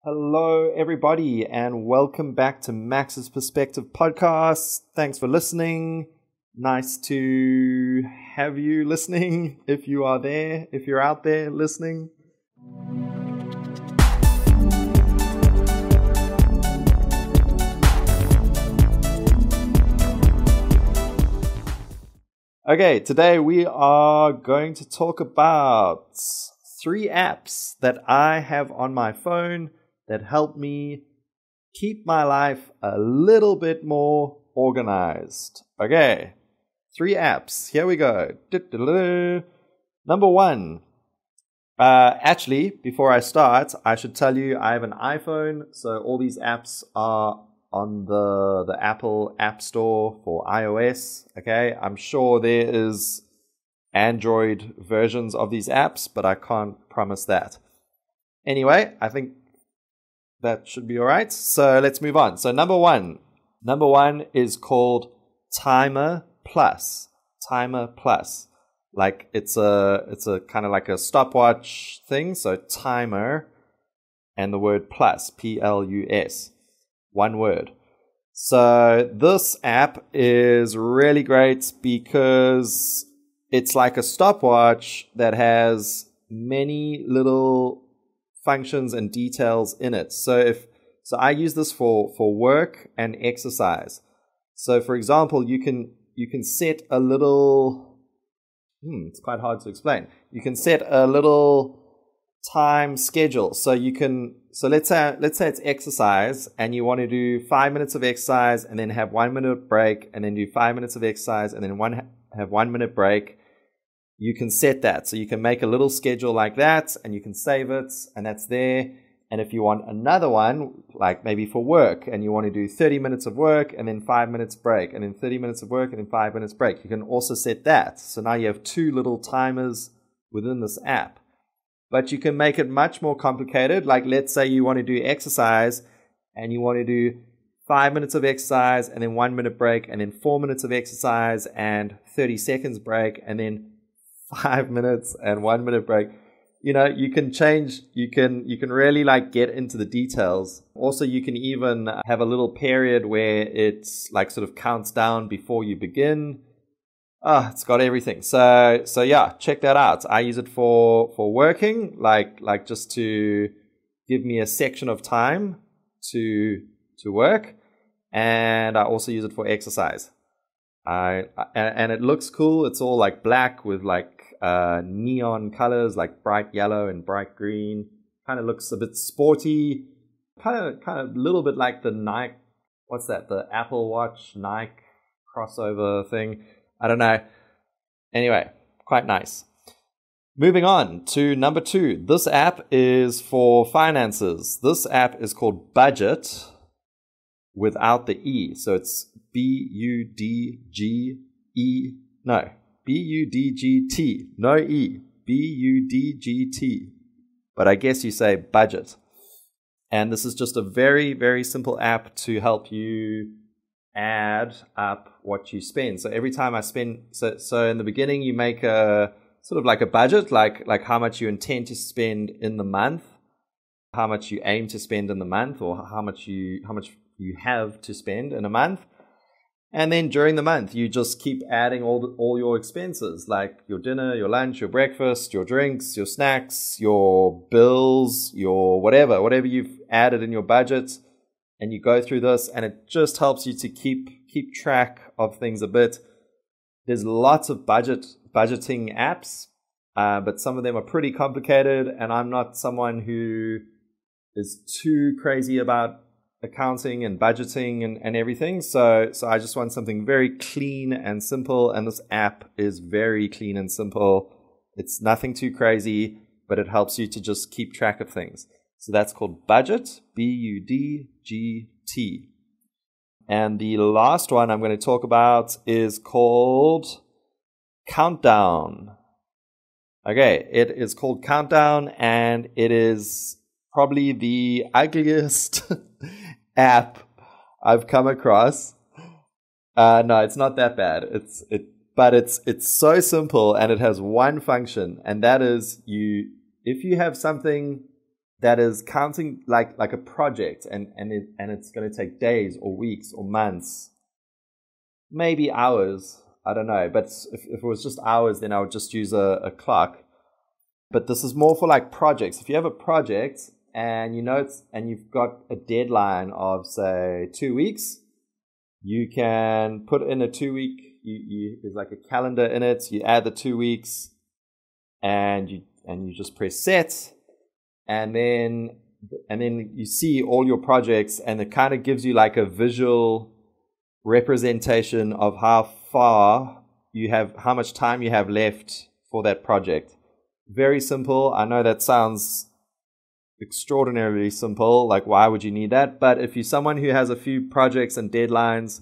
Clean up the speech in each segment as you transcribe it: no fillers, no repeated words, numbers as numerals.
Hello, everybody, and welcome back to Max's Perspective Podcast. Thanks for listening. Nice to have you listening, if you are there, if you're out there listening. Okay, today we are going to talk about 3 apps that I have on my phone that help me keep my life a little bit more organized. Okay, 3 apps. Here we go. Number 1. Actually, before I start, I should tell you I have an iPhone, so all these apps are on the Apple App Store for iOS. Okay, I'm sure there is Android versions of these apps, but I can't promise that. Anyway, I think that should be all right. So let's move on. So number one is called Timer Plus. Timer Plus. Like it's a kind of like a stopwatch thing. So timer and the word plus, Plus. One word. So this app is really great because it's like a stopwatch that has many little functions and details in it. So I use this for work and exercise. So for example, you can set a little it's quite hard to explain. You can set a little time schedule. So let's say it's exercise and you want to do 5 minutes of exercise and then have 1 minute break and then do 5 minutes of exercise and then have 1 minute break. You can set that. So you can make a little schedule like that and you can save it and that's there. And if you want another one, like maybe for work and you want to do 30 minutes of work and then 5 minutes break and then 30 minutes of work and then 5 minutes break, you can also set that. So now you have 2 little timers within this app. But you can make it much more complicated. Like let's say you want to do exercise and you want to do 5 minutes of exercise and then 1 minute break and then 4 minutes of exercise and 30 seconds break and then 5 minutes and 1 minute break. You know, you can change, you can really like get into the details. Also, you can even have a little period where it's like sort of counts down before you begin. It's got everything. So yeah, check that out. I use it for working, like just to give me a section of time to work. And I also use it for exercise. And it looks cool. It's all like black with like neon colors, like bright yellow and bright green. Kind of looks a bit sporty. Kind of a little bit like the Nike. What's that? The Apple Watch Nike crossover thing. I don't know. Anyway, quite nice. Moving on to number 2. This app is for finances. This app is called Budget without the E. So it's B-U-D-G-E. No, B-U-D-G-T. No E. B-U-D-G-T. But I guess you say budget. And this is just a very, very simple app to help you add up what you spend. So every time I spend, so in the beginning you make a sort of like a budget, like how much you intend to spend in the month, how much you aim to spend in the month, or how much you have to spend in a month. And then during the month you just keep adding all your expenses, like your dinner, your lunch, your breakfast, your drinks, your snacks, your bills, your whatever you've added in your budget. And you go through this, and it just helps you to keep track of things a bit. There's lots of budgeting apps, but some of them are pretty complicated, and I'm not someone who is too crazy about accounting and budgeting and everything. So I just want something very clean and simple, and this app is very clean and simple. It's nothing too crazy, but it helps you to just keep track of things. So that's called Budget, B-U-D-G-T. And the last one I'm going to talk about is called Countdown. Okay, it is called Countdown, and it is probably the ugliest app I've come across. No, it's not that bad. But it's so simple, and it has one function, and that is if you have something that is counting like a project, and it's going to take days or weeks or months, maybe hours. I don't know. But if it was just hours, then I would just use a clock. But this is more for like projects. If you have a project and and you've got a deadline of say 2 weeks, you can put in a 2 week. There's like a calendar in it. You add the 2 weeks, and you just press set, and then you see all your projects, and it kind of gives you like a visual representation of how much time you have left for that project. Very simple. I know that sounds extraordinarily simple. Like, why would you need that? But if you're someone who has a few projects and deadlines,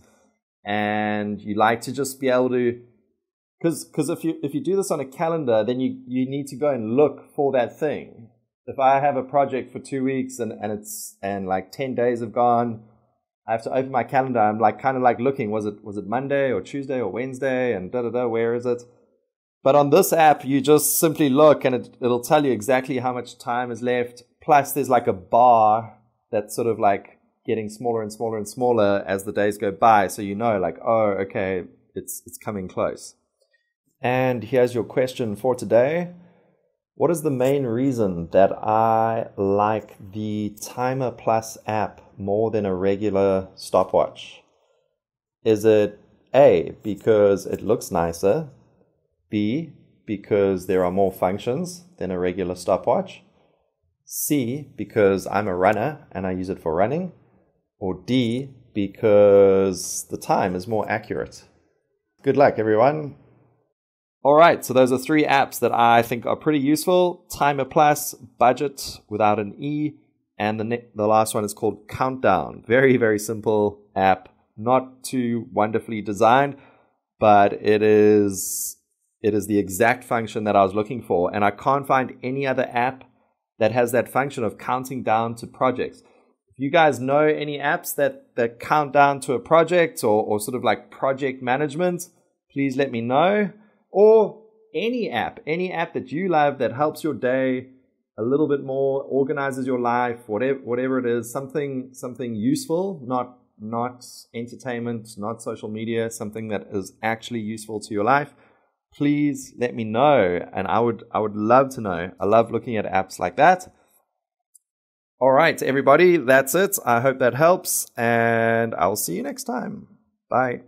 and you like to just be able to, because if you do this on a calendar, then you need to go and look for that thing. If I have a project for 2 weeks and like 10 days have gone, I have to open my calendar. I'm like kind of like looking, was it Monday or Tuesday or Wednesday, and where is it? But on this app, you just simply look, and it'll tell you exactly how much time is left. Plus, there's like a bar that's sort of like getting smaller and smaller and smaller as the days go by. So like, oh, okay, it's coming close. And here's your question for today. What is the main reason that I like the Timer Plus app more than a regular stopwatch? Is it A, because it looks nicer? B, because there are more functions than a regular stopwatch? C, because I'm a runner and I use it for running? Or D, because the time is more accurate? Good luck, everyone. All right, so those are 3 apps that I think are pretty useful. Timer Plus, Budget without an E, and the last one is called Countdown. Very, very simple app, not too wonderfully designed, but it is the exact function that I was looking for, and I can't find any other app that has that function of counting down to projects. If you guys know any apps that count down to a project or sort of like project management, please let me know. Or any app that you love that helps your day a little bit more, organizes your life, whatever it is, something useful, not entertainment, not social media, something that is actually useful to your life. Please let me know, and I would love to know. I love looking at apps like that. All right, everybody, that's it. I hope that helps, and I'll see you next time. Bye.